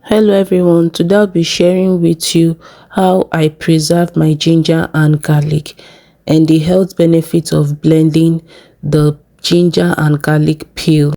Hello everyone, today I'll be sharing with you how I preserve my ginger and garlic and the health benefits of blending the ginger and garlic peel.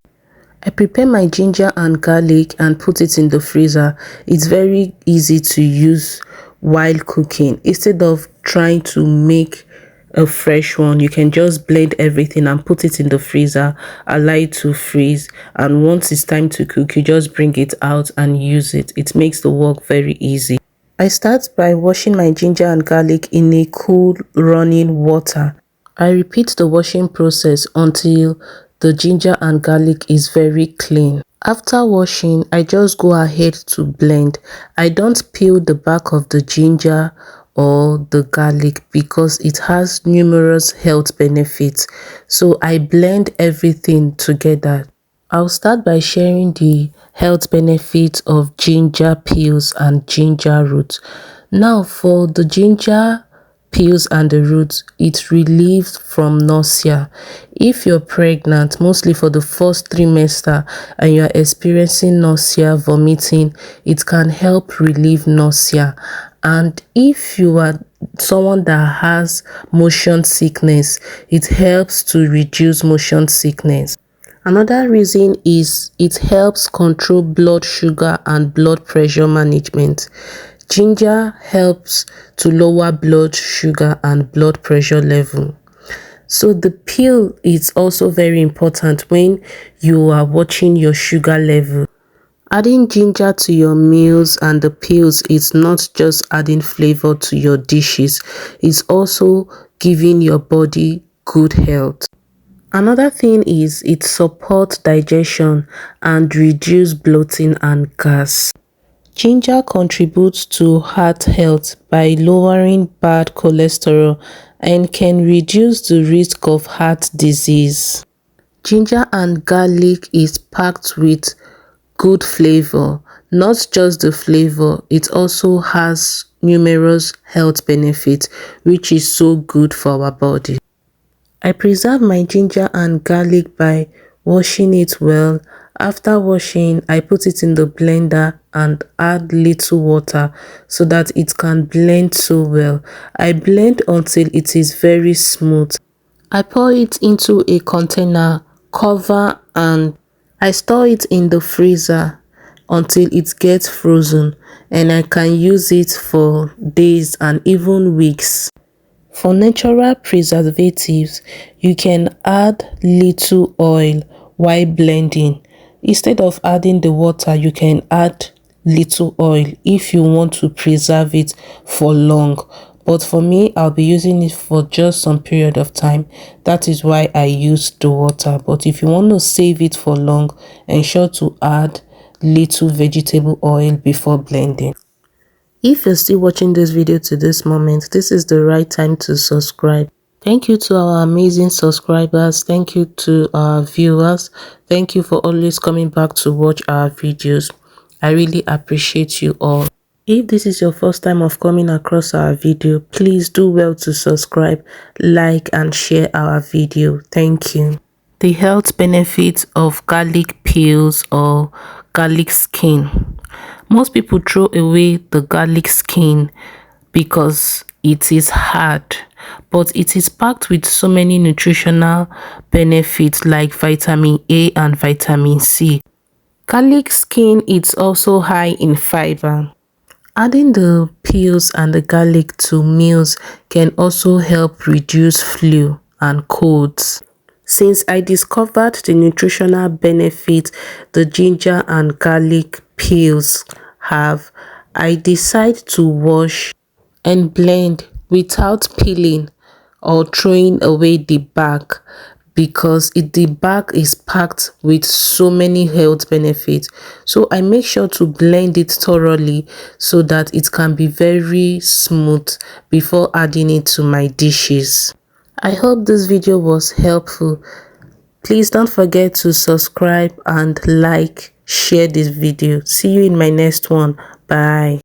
I prepare my ginger and garlic and put it in the freezer. It's very easy to use while cooking. Instead of trying to make a fresh one, you can just blend everything and put it in the freezer, allow it to freeze, and once it's time to cook, you just bring it out and use it. It makes the work very easy. I start by washing my ginger and garlic in a cool running water. I repeat the washing process until the ginger and garlic is very clean. After washing, I just go ahead to blend. I don't peel the back of the ginger or the garlic because it has numerous health benefits. So I blend everything together. I'll start by sharing the health benefits of ginger peels and ginger roots. Now for the ginger peels and the roots, it relieves from nausea. If you're pregnant, mostly for the first trimester, and you're experiencing nausea, vomiting, it can help relieve nausea. And if you are someone that has motion sickness, it helps to reduce motion sickness. Another reason is it helps control blood sugar and blood pressure management. Ginger helps to lower blood sugar and blood pressure level. So the peel is also very important when you are watching your sugar level. Adding ginger to your meals and the peels is not just adding flavor to your dishes, it's also giving your body good health. Another thing is it supports digestion and reduce bloating and gas. Ginger contributes to heart health by lowering bad cholesterol and can reduce the risk of heart disease. Ginger and garlic is packed with good flavor. Not just the flavor, it also has numerous health benefits, which is so good for our body. I preserve my ginger and garlic by washing it well. After washing, I put it in the blender and add little water so that it can blend so well. I blend until it is very smooth. I pour it into a container, cover, and I store it in the freezer until it gets frozen, and I can use it for days and even weeks. For natural preservatives, you can add little oil while blending. Instead of adding the water, you can add little oil if you want to preserve it for long. But for me, I'll be using it for just some period of time. That is why I use the water. But if you want to save it for long, ensure to add little vegetable oil before blending. If you're still watching this video to this moment, this is the right time to subscribe. Thank you to our amazing subscribers. Thank you to our viewers. Thank you for always coming back to watch our videos. I really appreciate you all. If this is your first time of coming across our video, please do well to subscribe, like, and share our video. Thank you. The health benefits of garlic peels or garlic skin. Most people throw away the garlic skin because it is hard, but it is packed with so many nutritional benefits like vitamin A and vitamin C. Garlic skin is also high in fiber. Adding the peels and the garlic to meals can also help reduce flu and colds. Since I discovered the nutritional benefit the ginger and garlic peels have, I decide to wash and blend without peeling or throwing away the bark because the bark is packed with so many health benefits. So I make sure to blend it thoroughly so that it can be very smooth before adding it to my dishes. I hope this video was helpful. Please don't forget to subscribe and like, share this video. See you in my next one. Bye.